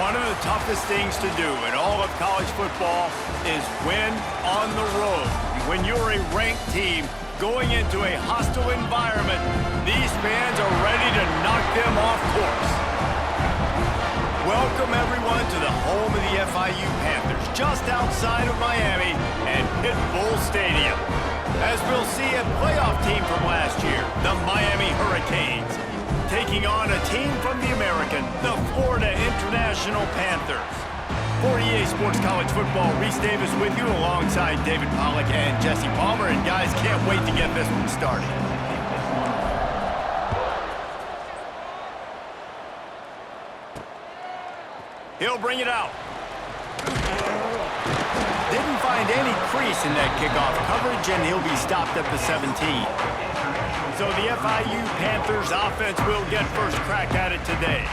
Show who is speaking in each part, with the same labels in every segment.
Speaker 1: One of the toughest things to do in all of college football is win on the road. When you're a ranked team going into a hostile environment, these fans are ready to knock them off course. Welcome everyone to the home of the FIU Panthers, just outside of Miami and Pit Bull Stadium. As we'll see a playoff team from last year, the Miami Hurricanes, taking on a team from the American, the Florida International Panthers. For EA Sports College Football, Reese Davis with you alongside David Pollack and Jesse Palmer. And guys, can't wait to get this one started. He'll bring it out. Didn't find any crease in that kickoff coverage, and he'll be stopped at the 17. So the FIU Panthers offense will get first crack at it today.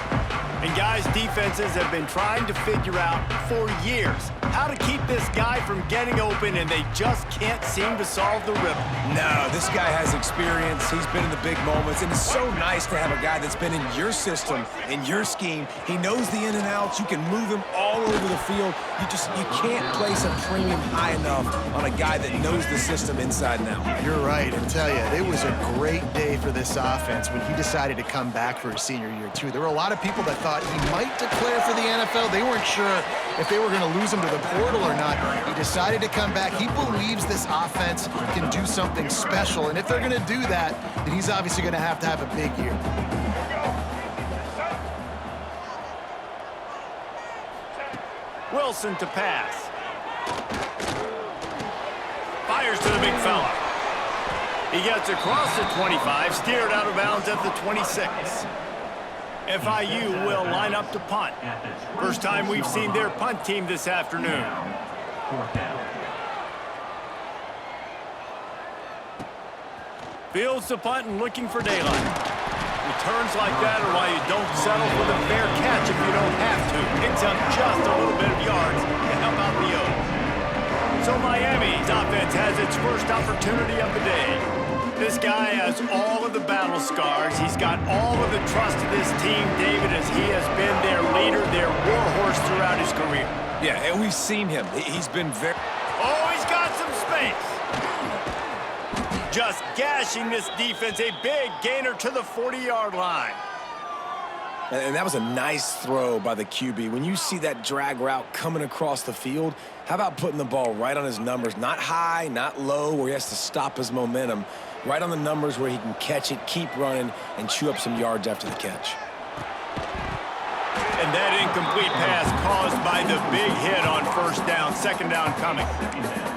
Speaker 1: And guys, defenses have been trying to figure out for years how to keep this guy from getting open, and they just can't seem to solve the riddle.
Speaker 2: No, this guy has experience. He's been in the big moments, and it's so nice to have a guy that's been in your system, in your scheme. He knows the in and outs. You can move him all over the field. You can't place a premium high enough on a guy that knows the system inside and out.
Speaker 3: You're right. I tell you, it was a great day for this offense when he decided to come back for his senior year, too. There were a lot of people that thought he might declare for the NFL. They weren't sure if they were going to lose him to the portal or not. He decided to come back. He believes this offense can do something special, and if they're going to do that, then he's obviously going to have a big year.
Speaker 1: Wilson to pass. Fires to the big fella. He gets across the 25, steered out of bounds at the 26. FIU will line up to punt. First time we've seen their punt team this afternoon. Fields the punt and looking for daylight. Returns like that are why you don't settle for the fair catch if you don't have to. Picks up just a little bit of yards to help out the O's. So Miami's offense has its first opportunity of the day. This guy has all of the battle scars. He's got all of the trust of this team, David, as he has been their leader, their warhorse throughout his career.
Speaker 2: Yeah, and we've seen him. He's been very...
Speaker 1: Oh, he's got some space. Just gashing this defense, a big gainer to the 40-yard line.
Speaker 2: And that was a nice throw by the QB. When you see that drag route coming across the field, how about putting the ball right on his numbers? Not high, not low, where he has to stop his momentum. Right on the numbers where he can catch it, keep running, and chew up some yards after the catch.
Speaker 1: And that incomplete pass caused by the big hit on first down, second down coming.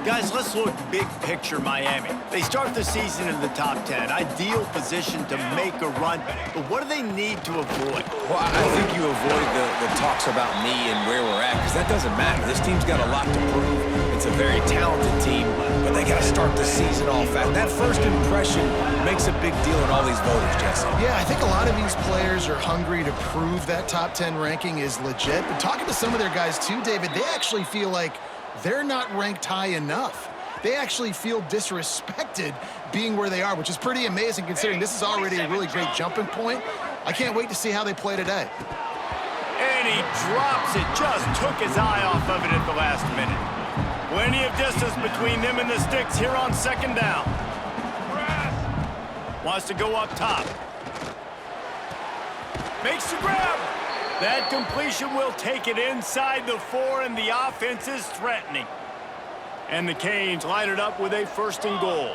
Speaker 1: Guys, let's look big picture Miami. They start the season in the top 10. Ideal position to make a run. But what do they need to avoid?
Speaker 2: Well, I think you avoid the talks about me and where we're at, because that doesn't matter. This team's got a lot to prove. It's a very talented team, but they got to start the season off fast. That first impression makes a big deal in all these voters, Jesse.
Speaker 3: Yeah, I think a lot of these players are hungry to prove that top 10 ranking is legit. But talking to some of their guys too, David, they actually feel like they're not ranked high enough. They actually feel disrespected being where they are, which is pretty amazing considering this is already a really great jumping point. I can't wait to see how they play today.
Speaker 1: And he drops it, just took his eye off of it at the last minute. Plenty of distance between them and the sticks here on second down. Wants to go up top. Makes the grab. That completion will take it inside the 4, and the offense is threatening. And the Canes line it up with a first and goal.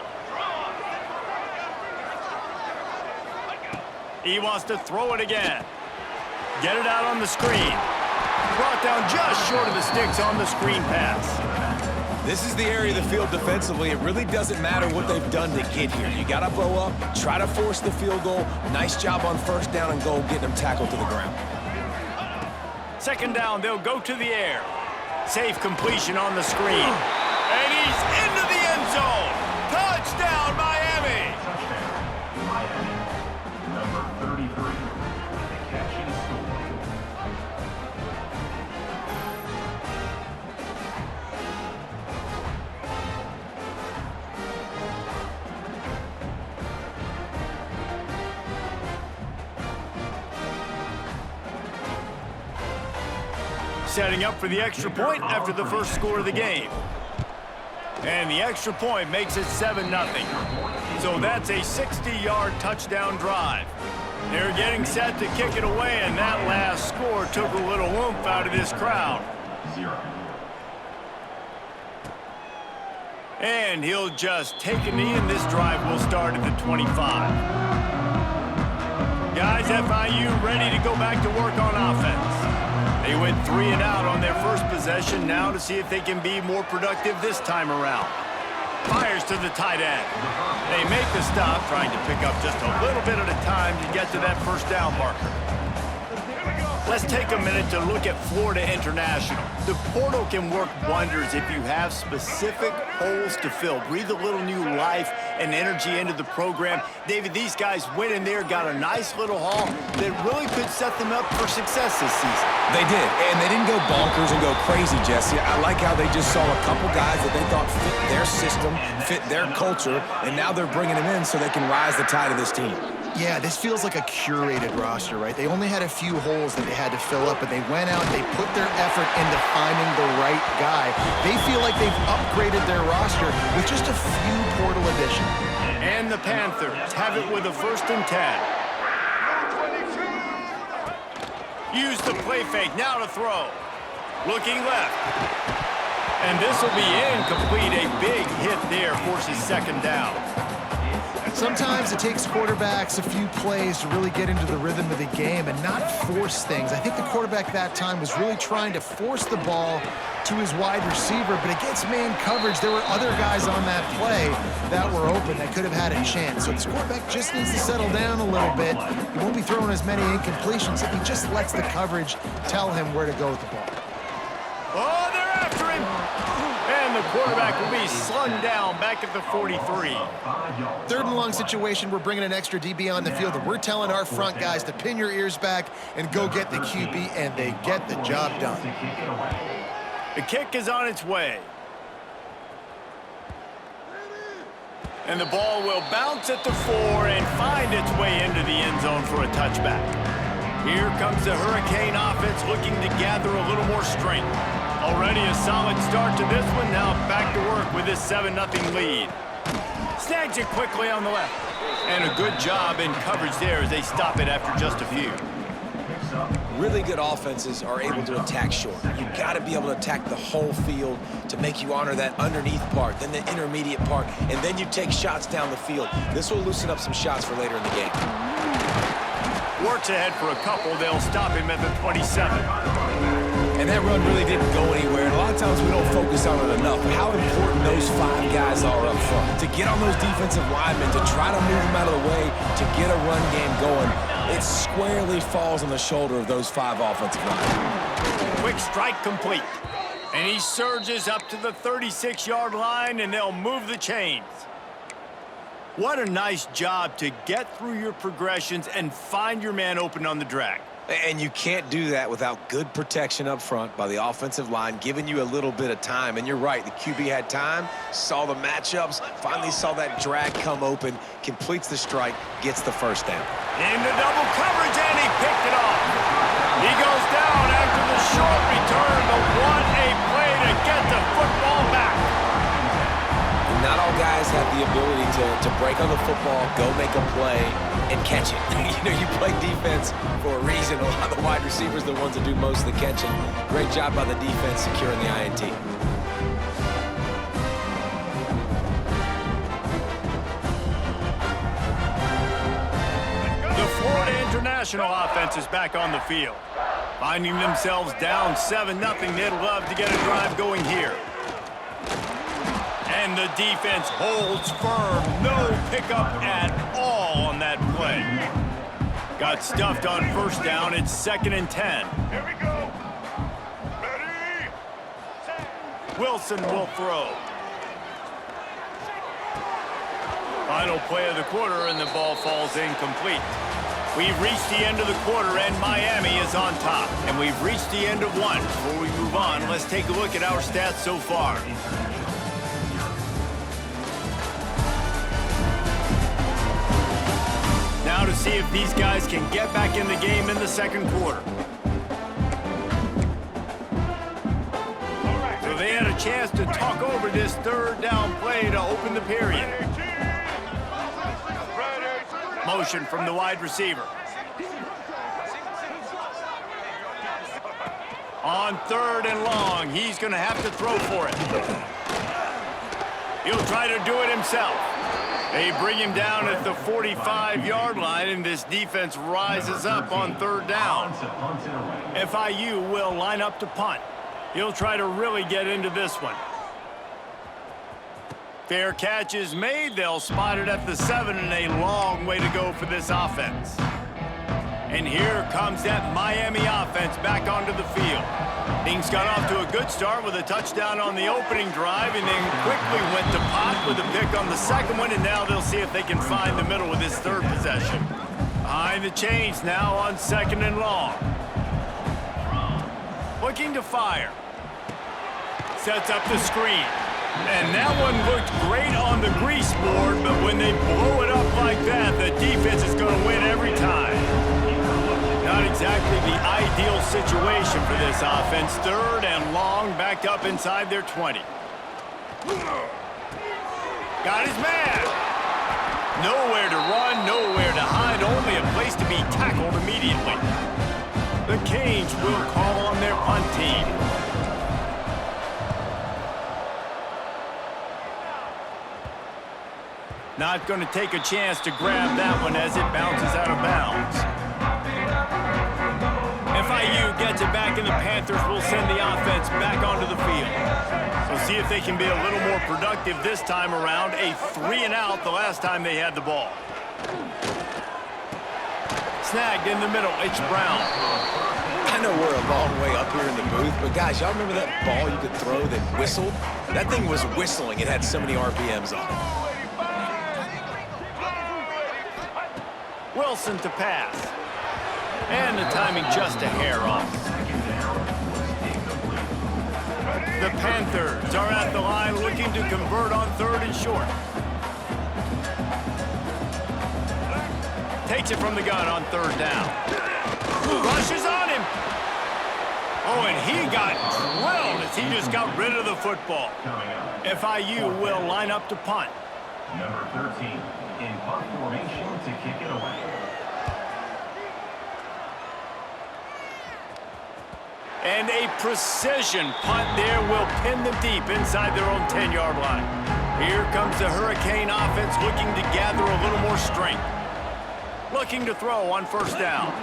Speaker 1: He wants to throw it again. Get it out on the screen. Brought down just short of the sticks on the screen pass.
Speaker 2: This is the area of the field defensively. It really doesn't matter what they've done to get here. You got to bow up, try to force the field goal. Nice job on first down and goal, getting them tackled to the ground.
Speaker 1: Second down, they'll go to the air. Safe completion on the screen. And he's into the end zone. Touchdown, Miami!
Speaker 4: Number 33, catch and score.
Speaker 1: setting up for the extra point after the first score of the game. And the extra point makes it 7-0. So that's a 60-yard touchdown drive. They're getting set to kick it away, and that last score took a little oomph out of this crowd. And he'll just take a knee, and this drive will start at the 25. Guys, FIU ready to go back to work on offense. They went 3 and out on their first possession, now to see if they can be more productive this time around. Fires to the tight end. They make the stop, trying to pick up just a little bit at a time to get to that first down marker. Let's take a minute to look at Florida International. The portal can work wonders if you have specific holes to fill. Breathe a little new life and energy into the program. David, these guys went in there, got a nice little haul that really could set them up for success this season.
Speaker 2: They did, and they didn't go bonkers and go crazy, Jesse. I like how they just saw a couple guys that they thought fit their system, fit their culture, and now they're bringing them in so they can rise the tide of this team.
Speaker 3: Yeah, this feels like a curated roster, right? They only had a few holes that they had to fill up, but they went out and they put their effort into finding the right guy. They feel like they've upgraded their roster with just a few portal additions.
Speaker 1: And the Panthers have it with a 1st and 10. Use the play fake, now to throw. Looking left. And this will be incomplete. A big hit there forces 2nd down.
Speaker 3: Sometimes it takes quarterbacks a few plays to really get into the rhythm of the game and not force things. I think the quarterback that time was really trying to force the ball to his wide receiver, but against man coverage, there were other guys on that play that were open that could have had a chance. So this quarterback just needs to settle down a little bit. He won't be throwing as many incompletions if he just lets the coverage tell him where to go with the ball.
Speaker 1: Oh, they're after him! And the quarterback will be slung down back at the 43.
Speaker 3: 3rd and long situation, we're bringing an extra DB on the field, and we're telling our front guys to pin your ears back and go get the QB, and they get the job done.
Speaker 1: The kick is on its way. And the ball will bounce at the 4 and find its way into the end zone for a touchback. Here comes the Hurricane offense looking to gather a little more strength. Already a solid start to this one. Now back to work with this 7-0 lead. Snags it quickly on the left. And a good job in coverage there as they stop it after just a few.
Speaker 2: Really good offenses are able to attack short. You've got to be able to attack the whole field to make you honor that underneath part, then the intermediate part, and then you take shots down the field. This will loosen up some shots for later in the game.
Speaker 1: Works ahead for a couple. They'll stop him at the 27.
Speaker 2: And that run really didn't go anywhere. And a lot of times we don't focus on it enough. How important those 5 guys are up front. To get on those defensive linemen, to try to move them out of the way, to get a run game going, it squarely falls on the shoulder of those 5 offensive linemen.
Speaker 1: Quick strike complete. And he surges up to the 36-yard line, and they'll move the chains. What a nice job to get through your progressions and find your man open on the drag.
Speaker 2: And you can't do that without good protection up front by the offensive line, giving you a little bit of time. And you're right, the QB had time, saw the matchups, finally saw that drag come open, completes the strike, gets the 1st down.
Speaker 1: Into double coverage, and he picked it off. He goes down after the short return, but what a play to get the football back.
Speaker 2: Not all guys have the ability to break on the football, go make a play, and catch it. You know, you play defense for a reason. A lot of the wide receivers are the ones that do most of the catching. Great job by the defense securing the INT.
Speaker 1: The Florida International offense is back on the field. Finding themselves down 7-0, they'd love to get a drive going here. And the defense holds firm. No pickup at all on that play. Got stuffed on 1st down. It's 2nd and 10. Here we go. Ready? Wilson will throw. Final play of the quarter, and the ball falls incomplete. We've reached the end of the quarter, and Miami is on top. And we've reached the end of one. Before we move on, let's take a look at our stats so far. Now to see if these guys can get back in the game in the 2nd quarter. a chance to talk over this third down play to open the period. Motion from the wide receiver. On third and long, he's going to have to throw for it. He'll try to do it himself. They bring him down at the 45-yard line, and this defense rises up on third down. FIU will line up to punt. He'll try to really get into this one. Fair catch is made. They'll spot it at the 7, and a long way to go for this offense. And here comes that Miami offense back onto the field. Things got off to a good start with a touchdown on the opening drive, and then quickly went to pot with a pick on the second one, and now they'll see if they can find the middle with this third possession. Behind the chains now on second and long. Looking to fire. Sets up the screen. And that one looked great on the grease board, but when they blow it up like that, the defense is going to win every time. Not exactly the ideal situation for this offense. Third and long, backed up inside their 20. Got his man. Nowhere to run, nowhere to hide, only a place to be tackled immediately. The Canes will call on their punt team. Not going to take a chance to grab that one as it bounces out of bounds. FIU gets it back, and the Panthers will send the offense back onto the field. We'll see if they can be a little more productive this time around. A 3-and-out the last time they had the ball. Snagged in the middle. It's Brown.
Speaker 2: I know we're a long way up here in the booth, but guys, y'all remember that ball you could throw that whistled? That thing was whistling. It had so many RPMs on it.
Speaker 1: Wilson to pass. And the timing just a hair off. The Panthers are at the line looking to convert on third and short. Takes it from the gun on third down. Rushes on him. Oh, and he got drilled as he just got rid of the football. FIU will line up to punt.
Speaker 4: Number 13 in punt formation to kick it away.
Speaker 1: And a precision punt there will pin them deep inside their own 10-yard line. Here comes the Hurricane offense looking to gather a little more strength. Looking to throw on first down.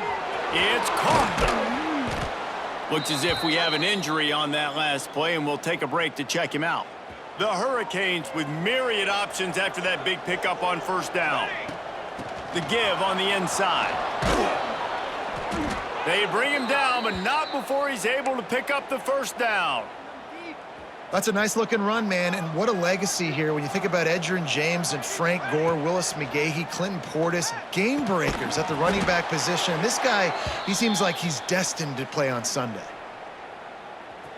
Speaker 1: It's caught. Looks as if we have an injury on that last play, and we'll take a break to check him out. The Hurricanes with myriad options after that big pickup on first down. The give on the inside. They bring him down, but not before he's able to pick up the first down.
Speaker 3: That's a nice-looking run, man, and what a legacy here when you think about Edgerrin James and Frank Gore, Willis McGahee, Clinton Portis, game breakers at the running back position. This guy, he seems like he's destined to play on Sunday.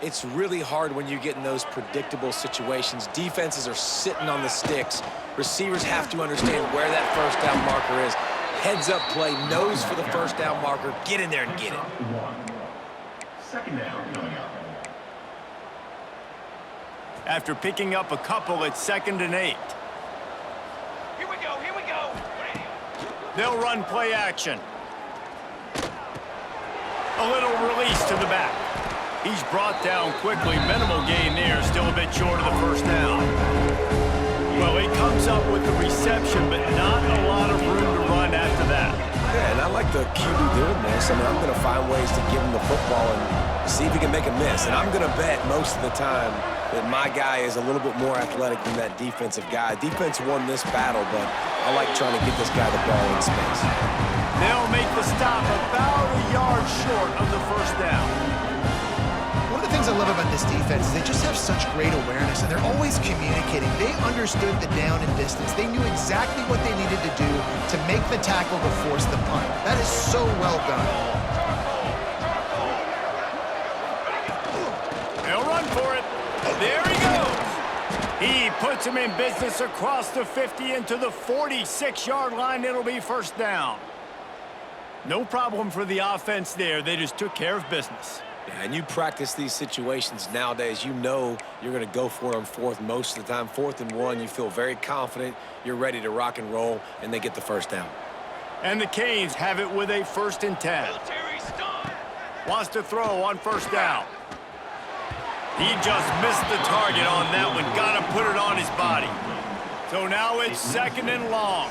Speaker 2: It's really hard when you get in those predictable situations. Defenses are sitting on the sticks. Receivers have to understand where that first down marker is. Heads up play, nose for the first down marker. Get in there and get it.
Speaker 4: Second down coming up.
Speaker 1: After picking up a couple, it's 2nd and 8.
Speaker 5: Here we go, here we go.
Speaker 1: They'll run play action. A little release to the back. He's brought down quickly. Minimal gain there, still a bit short of the first down. Well, he comes up with the reception, but not a lot of room to run after that.
Speaker 2: Yeah, and I like the QB doing this. I mean, I'm going to find ways to give him the football and see if he can make a miss. And I'm going to bet most of the time that my guy is a little bit more athletic than that defensive guy. Defense won this battle, but I like trying to get this guy the ball in space.
Speaker 1: They'll make the stop about a yard short of the first down.
Speaker 3: One of the things I love about this defense is they just have such great awareness, and they're always communicating. They understood the down and distance. They knew exactly what they needed to do to make the tackle to force the punt. That is so well done.
Speaker 1: They'll run for it. There he goes. He puts him in business across the 50 into the 46-yard line. It'll be first down. No problem for the offense there. They just took care of business.
Speaker 2: Yeah, and you practice these situations nowadays, you know you're going to go for it on fourth most of the time. 4th and 1, you feel very confident, you're ready to rock and roll, and they get the first down.
Speaker 1: And the Canes have it with a 1st and 10. Wants to throw on 1st down. He just missed the target on that one. Got to put it on his body. So now it's 2nd and long.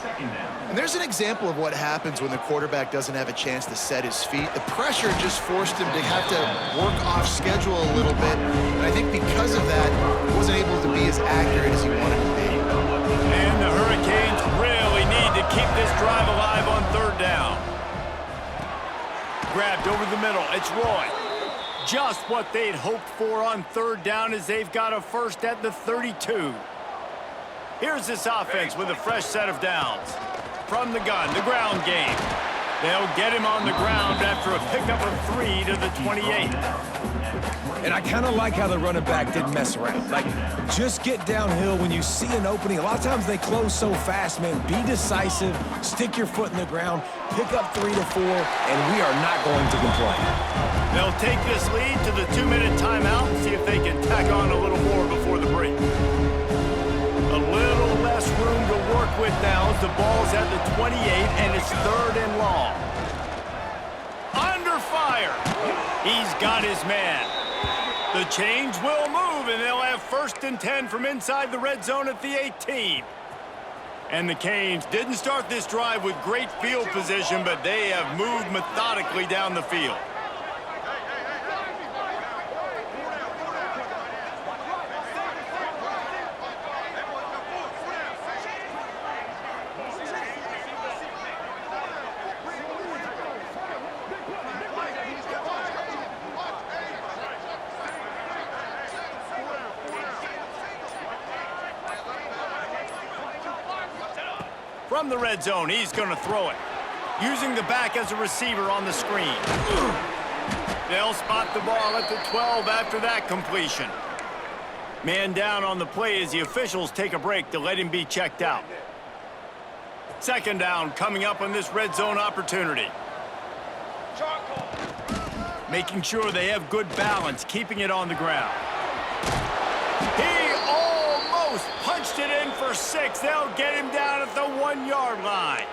Speaker 3: And there's an example of what happens when the quarterback doesn't have a chance to set his feet. The pressure just forced him to have to work off schedule a little bit. And I think because of that, he wasn't able to be as accurate as he wanted to be.
Speaker 1: And the Hurricanes really need to keep this drive alive on 3rd down. Grabbed over the middle. It's Roy. Just what they'd hoped for on 3rd down as they've got a first at the 32. Here's this offense with a fresh set of downs. From the gun, the ground game. They'll get him on the ground after a pickup of 3 to the 28.
Speaker 2: And I kind of like how the running back didn't mess around. Like, just get downhill when you see an opening. A lot of times they close so fast, man. Be decisive, stick your foot in the ground, pick up 3 to 4, and we are not going to complain.
Speaker 1: They'll take this lead to the 2-minute timeout and see if they can tack on a little more before the break. A little less room to work with now as the ball's at the 28 and it's 3rd and long. Under fire. He's got his man. The chains will move and they'll have 1st and 10 from inside the red zone at the 18. And the Canes didn't start this drive with great field position, but they have moved methodically down the field. From the red zone, he's going to throw it. Using the back as a receiver on the screen. They'll spot the ball at the 12 after that completion. Man down on the play as the officials take a break to let him be checked out. 2nd down coming up on this red zone opportunity. Making sure they have good balance, keeping it on the ground. He almost punched it in for 6. They'll get him down at the 1-yard line.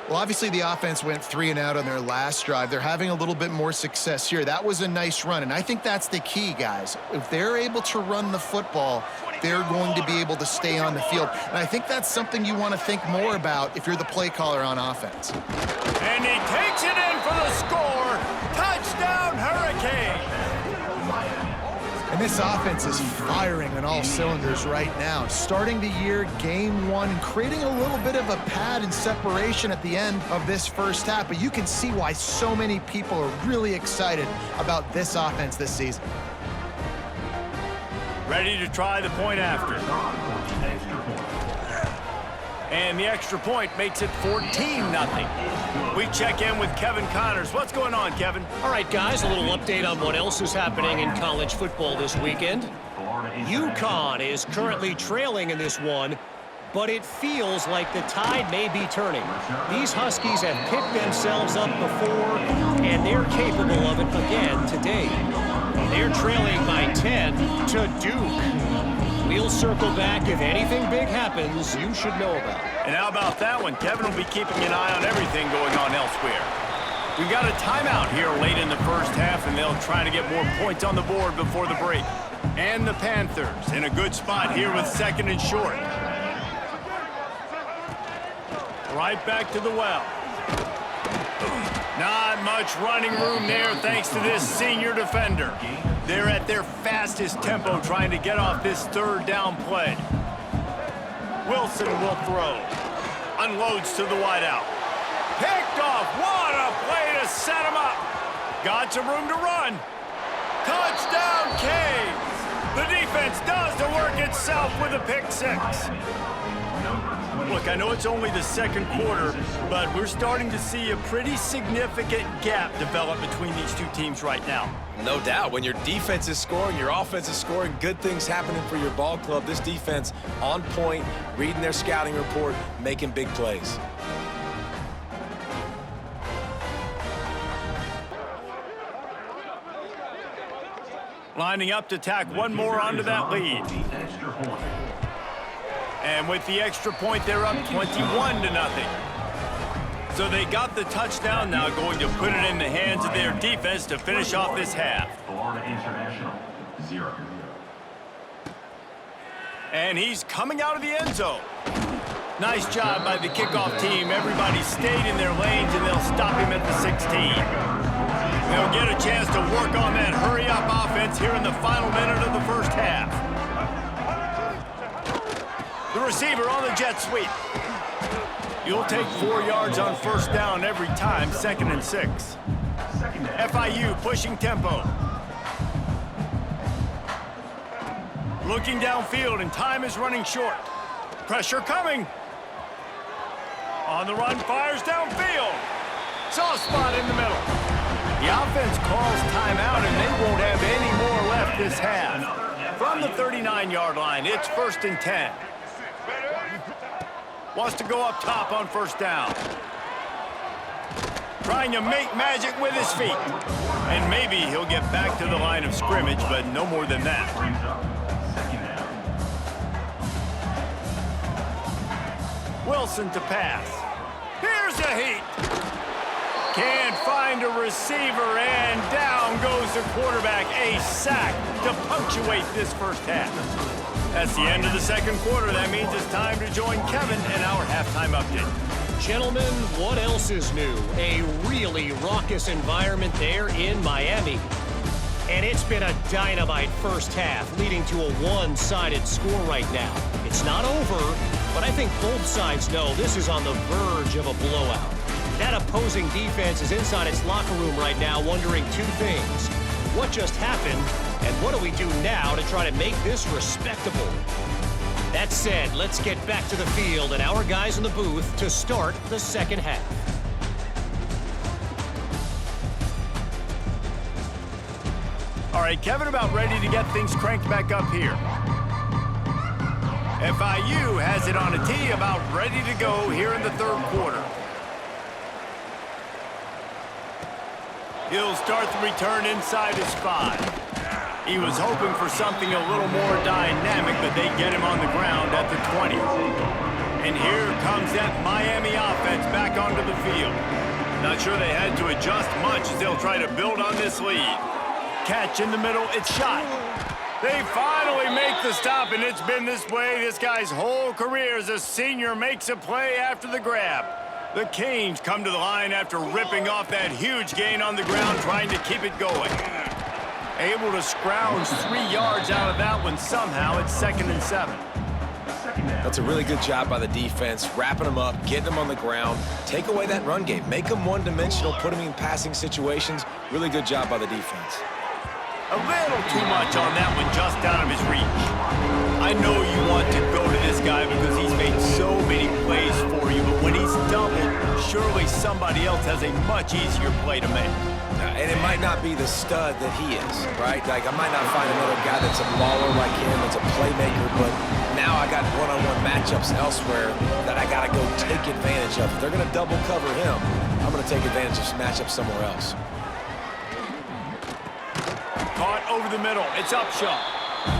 Speaker 3: Well, obviously the offense went 3 and out on their last drive. They're having a little bit more success here. That was a nice run, and I think that's the key, guys. If they're able to run the football, they're going to be able to stay on the field. And I think that's something you want to think more about if you're the play caller on offense.
Speaker 1: And he takes it in for the score. Touchdown, Hurricanes.
Speaker 3: And this offense is firing on all cylinders right now. Starting the year, game 1, creating a little bit of a pad and separation at the end of this first half. But you can see why so many people are really excited about this offense this season.
Speaker 1: Ready to try the point after. And the extra point makes it 14-0. We check in with Kevin Connors. What's going on, Kevin?
Speaker 6: All right, guys, a little update on what else is happening in college football this weekend. UConn is currently trailing in this one, but it feels like the tide may be turning. These Huskies have picked themselves up before, and they're capable of it again today. They're trailing by 10 to Duke. We'll circle back. If anything big happens, you should know about it.
Speaker 1: And how about that one? Kevin will be keeping an eye on everything going on elsewhere. We've got a timeout here late in the first half, and they'll try to get more points on the board before the break. And the Panthers in a good spot here with 2nd and short. Right back to the well. Not much running room there thanks to this senior defender. They're at their fastest tempo trying to get off this 3rd down play. Wilson will throw. Unloads to the wideout. Picked off. What a play to set him up. Got some room to run. Touchdown, Canes. The defense does the work itself with a pick 6. Look, I know it's only the 2nd quarter, but we're starting to see a pretty significant gap develop between these two teams right now.
Speaker 2: No doubt. When your defense is scoring, your offense is scoring, good things happening for your ball club. This defense on point, reading their scouting report, making big plays.
Speaker 1: Lining up to tack one more onto that lead. And with the extra point, they're up 21-0. So they got the touchdown, now going to put it in the hands of their defense to finish off this half.
Speaker 4: Florida International, 0.
Speaker 1: And he's coming out of the end zone. Nice job by the kickoff team. Everybody stayed in their lanes, and they'll stop him at the 16. They'll get a chance to work on that hurry-up offense here in the final minute of the first half. The receiver on the jet sweep. You'll take 4 yards on first down every time, 2nd and 6. FIU pushing tempo. Looking downfield, and time is running short. Pressure coming. On the run, fires downfield. Soft spot in the middle. The offense calls timeout, and they won't have any more left this half. From the 39-yard line, it's 1st and 10. Wants to go up top on first down. Trying to make magic with his feet. And maybe he'll get back to the line of scrimmage, but no more than that. Wilson to pass. Here's a heat. Can't find a receiver, and down goes the quarterback. A sack to punctuate this first half. That's the end of the second quarter. That means it's time to join Kevin in our halftime update.
Speaker 6: Gentlemen, what else is new? A really raucous environment there in Miami. And it's been a dynamite first half, leading to a one-sided score right now. It's not over, but I think both sides know this is on the verge of a blowout. That opposing defense is inside its locker room right now wondering 2 things. What just happened, and what do we do now to try to make this respectable? That said, let's get back to the field and our guys in the booth to start the second half.
Speaker 1: All right, Kevin, about ready to get things cranked back up here. FIU has it on a tee, about ready to go here in the third quarter. He'll start the return inside his 5. He was hoping for something a little more dynamic, but they get him on the ground at the 20. And here comes that Miami offense back onto the field. Not sure they had to adjust much as they'll try to build on this lead. Catch in the middle, it's shot. They finally make the stop, and it's been this way this guy's whole career as a senior makes a play after the grab. The Canes come to the line after ripping off that huge gain on the ground, trying to keep it going. Able to scrounge 3 yards out of that one somehow. It's 2nd and 7.
Speaker 2: That's a really good job by the defense, wrapping them up, getting them on the ground, take away that run game, make them one-dimensional, put them in passing situations. Really good job by the defense.
Speaker 1: A little too much on that one, just out of his reach. I know you want to go to this guy because he's made so many plays for you, but when he's doubled, surely somebody else has a much easier play to make.
Speaker 2: And it might not be the stud that he is, right? Like, I might not find another guy that's a baller like him, that's a playmaker, but now I got one-on-one matchups elsewhere that I got to go take advantage of. If they're going to double cover him, I'm going to take advantage of some matchups somewhere else.
Speaker 1: Caught over the middle. It's Upshaw.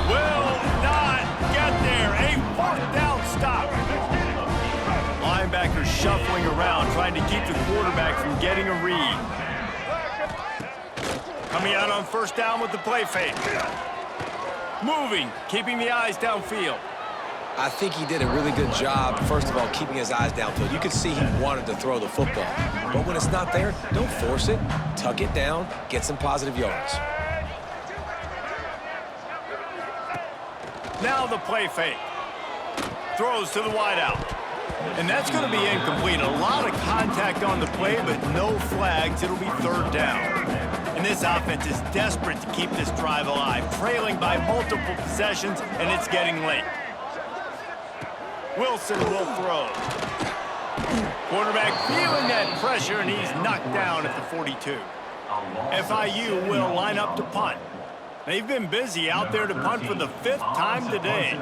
Speaker 1: Will not get there. A 4th down stop. Linebackers shuffling around, trying to keep the quarterback from getting a read. Coming out on first down with the play fake. Moving, keeping the eyes downfield.
Speaker 2: I think he did a really good job, first of all, keeping his eyes downfield. You could see he wanted to throw the football. But when it's not there, don't force it. Tuck it down, get some positive yards.
Speaker 1: Now the play fake. Throws to the wideout. And that's going to be incomplete. A lot of contact on the play, but no flags. It'll be 3rd down. And this offense is desperate to keep this drive alive, trailing by multiple possessions, and it's getting late. Wilson will throw. Quarterback feeling that pressure, and he's knocked down at the 42. FIU will line up to punt. They've been busy out there to punt for the 5th time today.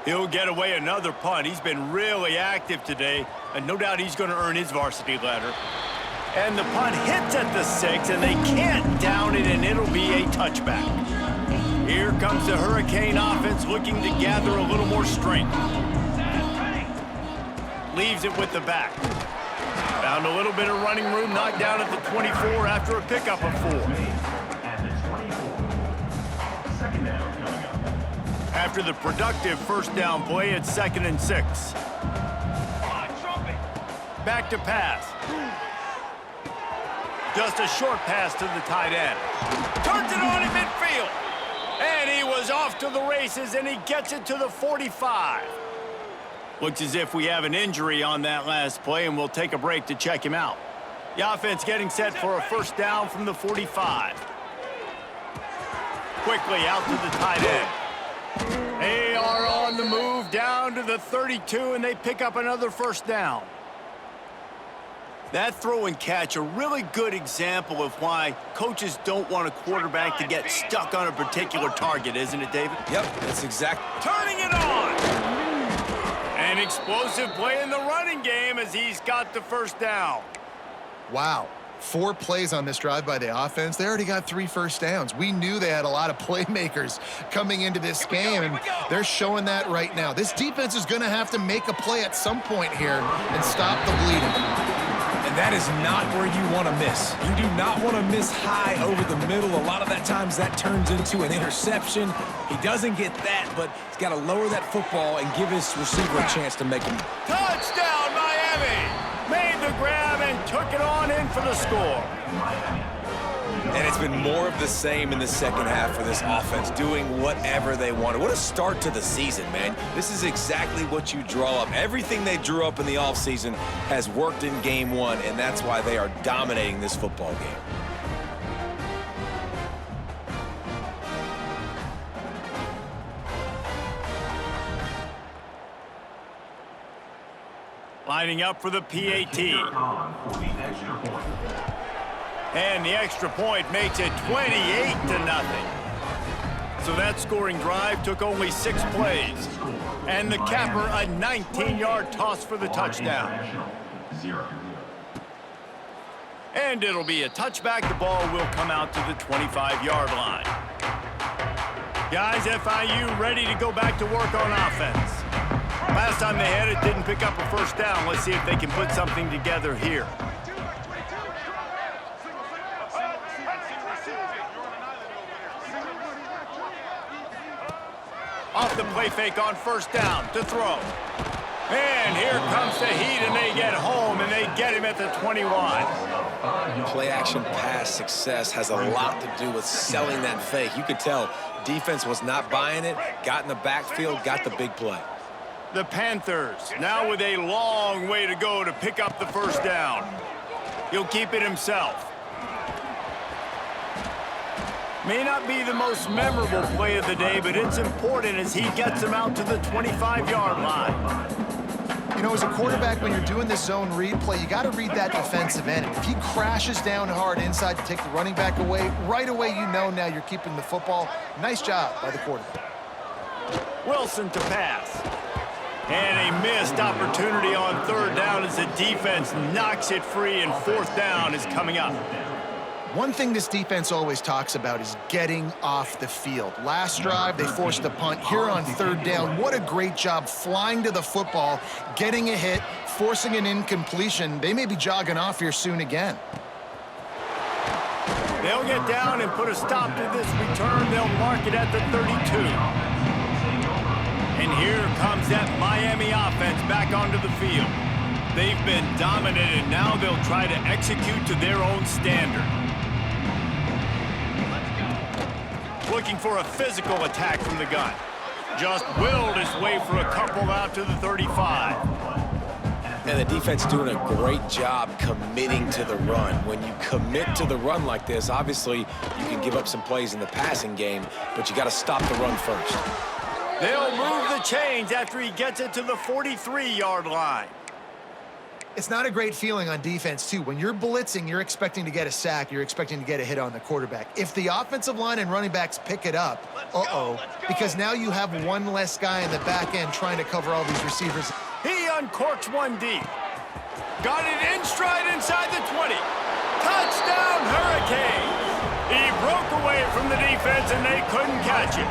Speaker 1: He'll get away another punt. He's been really active today, and no doubt he's going to earn his varsity letter. And the punt hits at the 6, and they can't down it, and it'll be a touchback. Here comes the Hurricane offense looking to gather a little more strength. Leaves it with the back. Found a little bit of running room, knocked down at the 24 after a pickup of 4. After the productive first down play, it's 2nd and 6. Back to pass. Just a short pass to the tight end. Turns it on in midfield. And he was off to the races, and he gets it to the 45. Looks as if we have an injury on that last play, and we'll take a break to check him out. The offense getting set for a first down from the 45. Quickly out to the tight end. They are on the move down to the 32, and they pick up another first down. That throw and catch, a really good example of why coaches don't want a quarterback to get stuck on a particular target, isn't it, David?
Speaker 2: Yep, that's exact.
Speaker 1: Turning it on! An explosive play in the running game as he's got the first down.
Speaker 3: Wow. 4 plays on this drive by the offense. They already got 3 first downs. We knew they had a lot of playmakers coming into this game, and they're showing that right now. This defense is going to have to make a play at some point here and stop the bleeding.
Speaker 2: And that is not where you want to miss. You do not want to miss high over the middle. A lot of that times that turns into an interception. He doesn't get that, but he's got to lower that football and give his receiver a chance to make him.
Speaker 1: Touchdown, Miami! Made the grab and took it on in for the score.
Speaker 2: And it's been more of the same in the second half for this offense, doing whatever they wanted. What a start to the season, man. This is exactly what you draw up. Everything they drew up in the offseason has worked in game 1, and that's why they are dominating this football game.
Speaker 1: Lining up for the PAT. And the extra point makes it 28-0. So that scoring drive took only 6 plays. And the capper, a 19-yard toss for the touchdown. And it'll be a touchback. The ball will come out to the 25-yard line. Guys, FIU ready to go back to work on offense. Last time they had it, didn't pick up a first down. Let's see if they can put something together here. Off the play fake on first down to throw. And here comes the heat, and they get home, and they get him at the 21.
Speaker 2: Play-action pass success has a lot to do with selling that fake. You could tell defense was not buying it, got in the backfield, got the big play.
Speaker 1: The Panthers now with a long way to go to pick up the first down. He'll keep it himself. May not be the most memorable play of the day, but it's important as he gets him out to the 25-yard line.
Speaker 3: You know, as a quarterback, when you're doing this zone read play, you got to read that defensive end. If he crashes down hard inside to take the running back away, right away you know now you're keeping the football. Nice job by the quarterback.
Speaker 1: Wilson to pass. And a missed opportunity on third down as the defense knocks it free, and fourth down is coming up.
Speaker 3: One thing this defense always talks about is getting off the field. Last drive, they forced a punt. Here on third down, what a great job flying to the football, getting a hit, forcing an incompletion. They may be jogging off here soon again.
Speaker 1: They'll get down and put a stop to this return. They'll mark it at the 32. And here comes that Miami offense back onto the field. They've been dominated. Now they'll try to execute to their own standard. Looking for a physical attack from the gun. Just willed his way for a couple out to the 35.
Speaker 2: And the defense doing a great job committing to the run. When you commit to the run like this, obviously you can give up some plays in the passing game, but you got to stop the run first.
Speaker 1: They'll move the chains after he gets it to the 43-yard line.
Speaker 3: It's not a great feeling on defense, too. When you're blitzing, you're expecting to get a sack. You're expecting to get a hit on the quarterback. If the offensive line and running backs pick it up, because now you have one less guy in the back end trying to cover all these receivers.
Speaker 1: He uncorks one deep. Got it in stride inside the 20. Touchdown, Hurricanes! He broke away from the defense, and they couldn't catch him.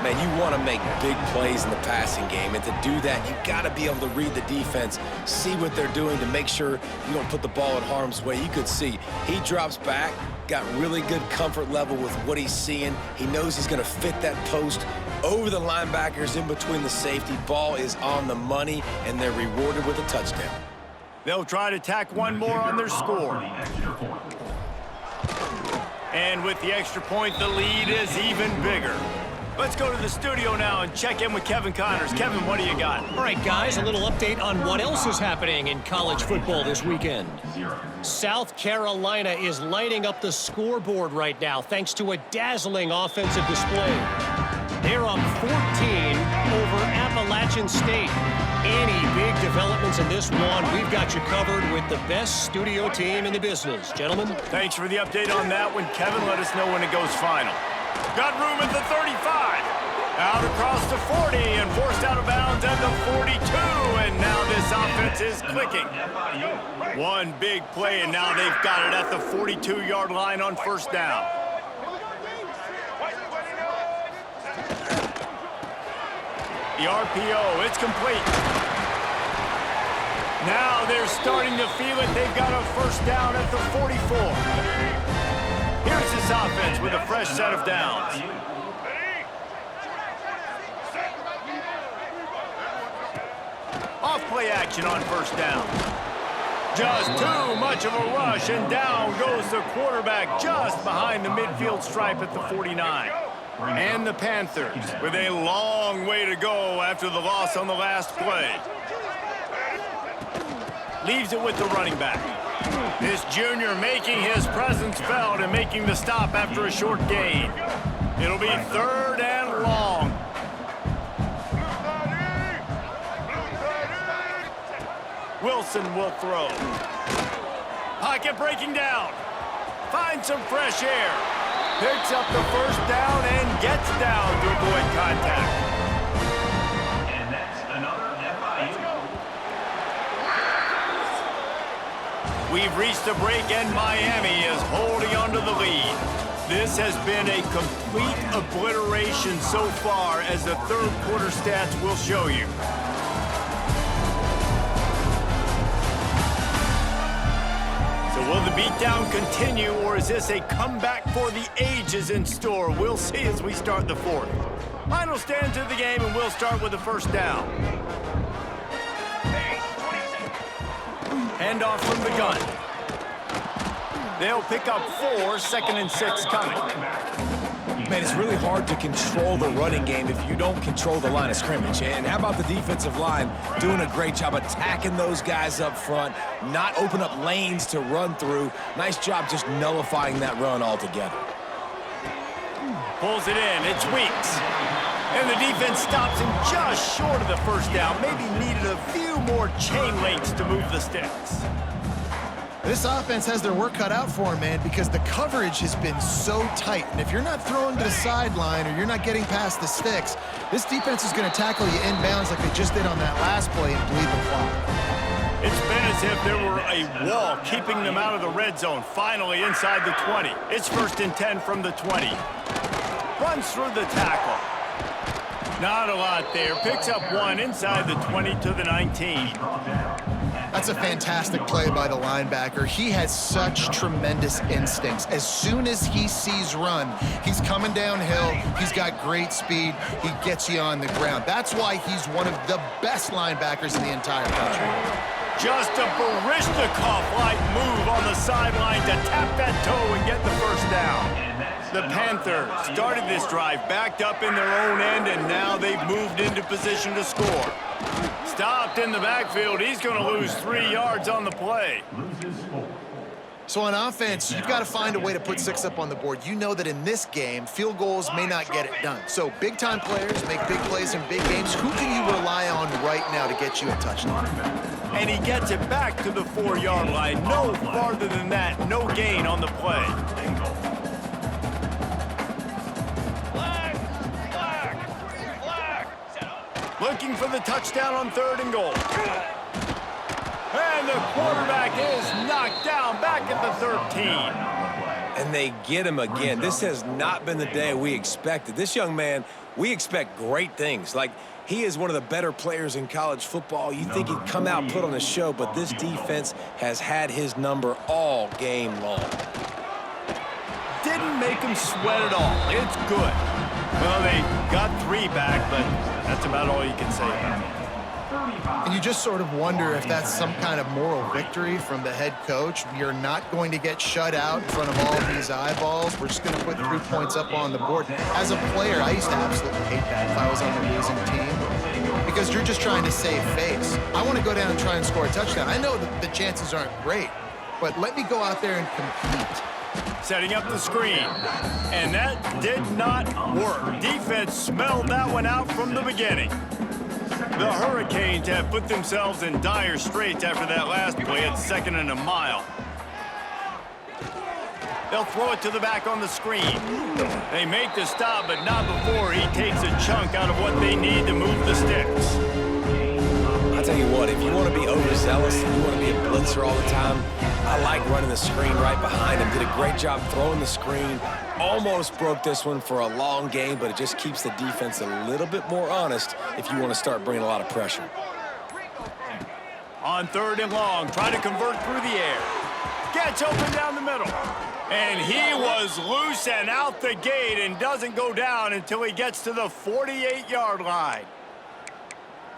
Speaker 2: Man, you want to make big plays in the passing game, and to do that, you got to be able to read the defense, see what they're doing to make sure you don't put the ball in harm's way. You could see he drops back, got really good comfort level with what he's seeing. He knows he's going to fit that post over the linebackers in between the safety. Ball is on the money, and they're rewarded with a touchdown.
Speaker 1: They'll try to tack one more on their score. And with the extra point, the lead is even bigger. Let's go to the studio now and check in with Kevin Connors. Kevin, what do you got?
Speaker 6: All right, guys, a little update on what else is happening in college football this weekend. South Carolina is lighting up the scoreboard right now thanks to a dazzling offensive display. They're up 14 over Appalachian State. Any big developments in this one, we've got you covered with the best studio team in the business. Gentlemen?
Speaker 1: Thanks for the update on that one, Kevin. Let us know when it goes final. Got room at the 35. Out across the 40 and forced out of bounds at the 42. And now this offense is clicking. One big play, and now they've got it at the 42-yard line on first down. The RPO, it's complete. Now they're starting to feel it. They've got a first down at the 44. Here's this offense with a fresh set of downs. Off-play action on first down. Just too much of a rush, and down goes the quarterback just behind the midfield stripe at the 49. And the Panthers with a long way to go after the loss on the last play. Leaves it with the running back. This junior making his presence felt and making the stop after a short gain. It'll be third and long. Wilson will throw. Pocket breaking down. Finds some fresh air. Picks up the first down and gets down to avoid contact.
Speaker 4: And that's another FIU.
Speaker 1: We've reached a break, and Miami is holding onto the lead. This has been a complete obliteration so far, as the third quarter stats will show you. So will the beatdown continue, or is this a comeback for the ages in store? We'll see as we start the fourth. Final stand to the game, and we'll start with the first down. Hand off from the gun. They'll pick up 4, 2nd and 6 coming.
Speaker 2: Man, it's really hard to control the running game if you don't control the line of scrimmage. And how about the defensive line doing a great job attacking those guys up front, not open up lanes to run through. Nice job just nullifying that run altogether.
Speaker 1: Pulls it in. It's Weeks. And the defense stops him just short of the first down. Maybe needed a few more chain links to move the sticks.
Speaker 3: This offense has their work cut out for them, man, because the coverage has been so tight. And if you're not throwing to the sideline or you're not getting past the sticks, this defense is going to tackle you inbounds like they just did on that last play and bleed the clock.
Speaker 1: It's been as if there were a wall keeping them out of the red zone. Finally inside the 20. It's 1st and 10 from the 20. Runs through the tackle. Not a lot there. Picks up 1 inside the 20 to the 19.
Speaker 3: That's a fantastic play by the linebacker. He has such tremendous instincts. As soon as he sees run, he's coming downhill. He's got great speed. He gets you on the ground. That's why he's one of the best linebackers in the entire country.
Speaker 1: Just a Baryshnikov-like move on the sideline to tap that toe and get the first down. The Panthers started this drive backed up in their own end, and now they've moved into position to score. Stopped in the backfield. He's going to lose 3 yards on the play.
Speaker 3: So on offense, you've got to find a way to put 6 up on the board. You know that in this game, field goals may not get it done. So big-time players make big plays in big games. Who can you rely on right now to get you a touchdown?
Speaker 1: And he gets it back to the 4-yard line. No farther than that. No gain on the play. Looking for the touchdown on 3rd and goal. And the quarterback is knocked down back at the 13.
Speaker 2: And they get him again. This has not been the day we expected. This young man, we expect great things. Like, he is one of the better players in college football. You think he'd come out and put on a show, but this defense has had his number all game long.
Speaker 1: Didn't make him sweat at all. It's good. Well, they got 3 back, but that's about all you can say about it.
Speaker 3: And you just sort of wonder if that's some kind of moral victory from the head coach. We are not going to get shut out in front of all of these eyeballs. We're just going to put 3 points up on the board. As a player, I used to absolutely hate that if I was on the losing team, because you're just trying to save face. I want to go down and try and score a touchdown. I know that the chances aren't great, but let me go out there and compete.
Speaker 1: Setting up the screen, and that did not work. Defense smelled that one out from the beginning. The Hurricanes have put themselves in dire straits after that last play at 2nd and a mile. They'll throw it to the back on the screen. They make the stop, but not before he takes a chunk out of what they need to move the sticks.
Speaker 2: I'll tell you what, if you want to be overzealous and you want to be a blitzer all the time, I like running the screen right behind him. Did a great job throwing the screen. Almost broke this one for a long game, but it just keeps the defense a little bit more honest if you want to start bringing a lot of pressure.
Speaker 1: On 3rd and long, try to convert through the air. Gets open down the middle. And he was loose and out the gate and doesn't go down until he gets to the 48-yard line.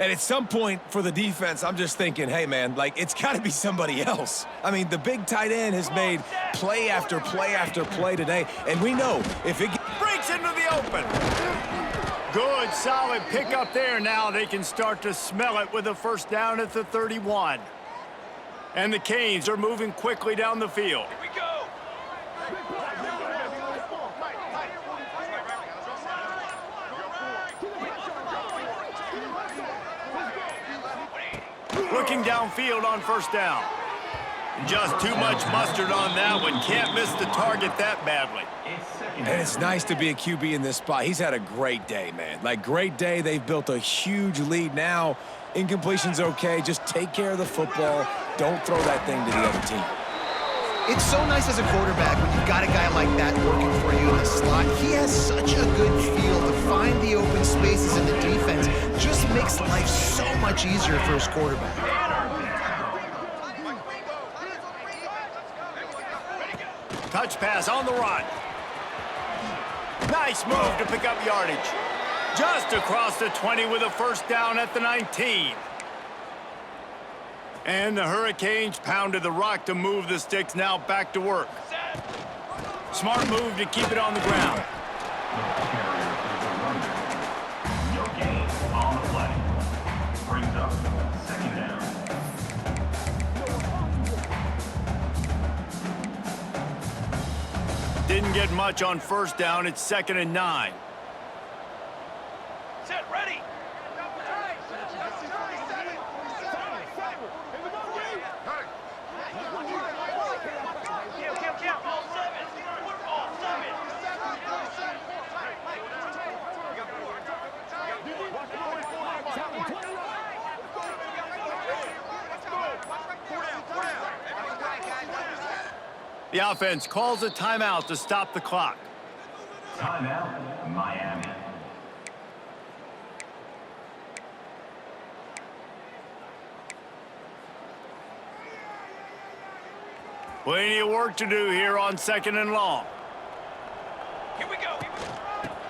Speaker 2: And at some point for the defense, I'm just thinking, hey, man, like, it's got to be somebody else. I mean, the big tight end has made play after play after play today, and we know if it
Speaker 1: breaks into the open. Good, solid pickup there. Now they can start to smell it with a first down at the 31. And the Canes are moving quickly down the field.
Speaker 5: Here we go.
Speaker 1: Looking downfield on first down. Just too much mustard on that one. Can't miss the target that badly.
Speaker 2: And it's nice to be a QB in this spot. He's had a great day, man. Like, great day. They've built a huge lead now. Incompletion's okay. Just take care of the football. Don't throw that thing to the other team.
Speaker 3: It's so nice as a quarterback when you've got a guy like that working for you in the slot. He has such a good feel to find the open spaces in the defense. Just makes life so much easier for his quarterback.
Speaker 1: Touch pass on the run. Nice move to pick up yardage. Just across the 20 with a first down at the 19. And the Hurricanes pounded the rock to move the sticks, now back to work. Smart move to keep it on the ground.
Speaker 4: No gain on the play. Brings up 2nd down.
Speaker 1: Didn't get much on first down. It's 2nd and 9.
Speaker 5: Set, ready. Count. All 7. All 7.
Speaker 1: The offense calls a timeout to stop the clock.
Speaker 4: Timeout, Miami.
Speaker 1: Plenty of work to do here on 2nd and long.
Speaker 5: Here we go.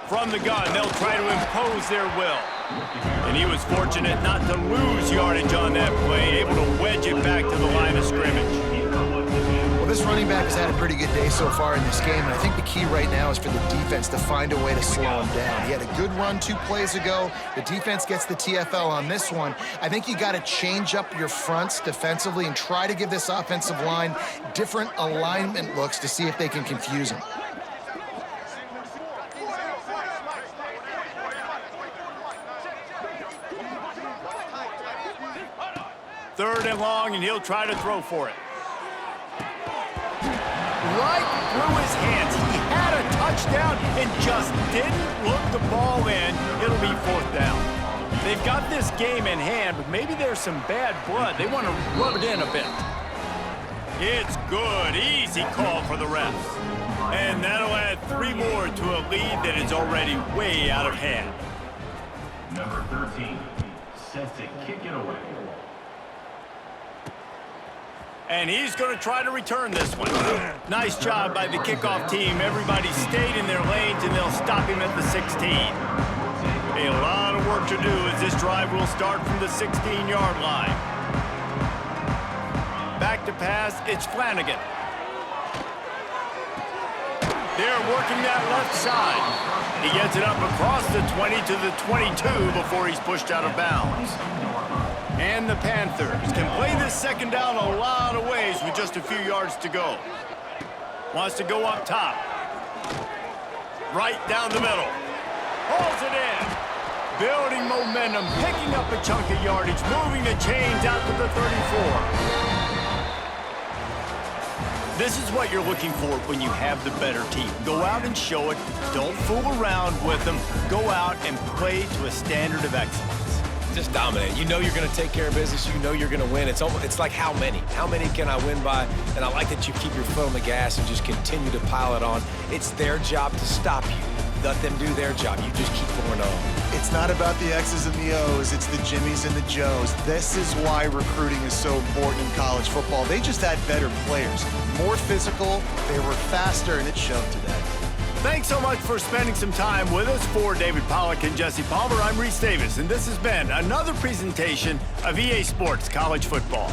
Speaker 1: From the gun, they'll try to impose their will. And he was fortunate not to lose yardage on that play, able to wedge it back to the line of scrimmage.
Speaker 3: Well, this running back has had a pretty good day so far in this game, and I think the key right now is for the defense to find a way to slow him down. He had a good run 2 plays ago. The defense gets the TFL on this one. I think you got to change up your fronts defensively and try to give this offensive line different alignment looks to see if they can confuse him.
Speaker 1: Third and long, and he'll try to throw for it. Right through his hands. He had a touchdown and just didn't look the ball in. It'll be 4th down. They've got this game in hand, but maybe there's some bad blood. They want to rub it in a bit. It's good. Easy call for the refs. And that'll add 3 more to a lead that is already way out of hand.
Speaker 4: Number 13, set to kick it away.
Speaker 1: And he's going to try to return this one. Nice job by the kickoff team. Everybody stayed in their lanes, and they'll stop him at the 16. A lot of work to do as this drive will start from the 16-yard line. Back to pass, it's Flanagan. They're working that left side. He gets it up across the 20 to the 22 before he's pushed out of bounds. And the Panthers can play this second down a lot of ways with just a few yards to go. Wants to go up top. Right down the middle. Hauls it in. Building momentum, picking up a chunk of yardage, moving the chains out to the 34. This is what you're looking for when you have the better team. Go out and show it. Don't fool around with them. Go out and play to a standard of excellence.
Speaker 2: Just dominate. You know you're going to take care of business. You know you're going to win. It's like how many? How many can I win by? And I like that you keep your foot on the gas and just continue to pile it on. It's their job to stop you. Let them do their job. You just keep pouring on.
Speaker 3: It's not about the X's and the O's. It's the Jimmies and the Joes. This is why recruiting is so important in college football. They just had better players. More physical, they were faster, and it showed today.
Speaker 1: Thanks so much for spending some time with us. For David Pollack and Jesse Palmer, I'm Reese Davis, and this has been another presentation of EA Sports College Football.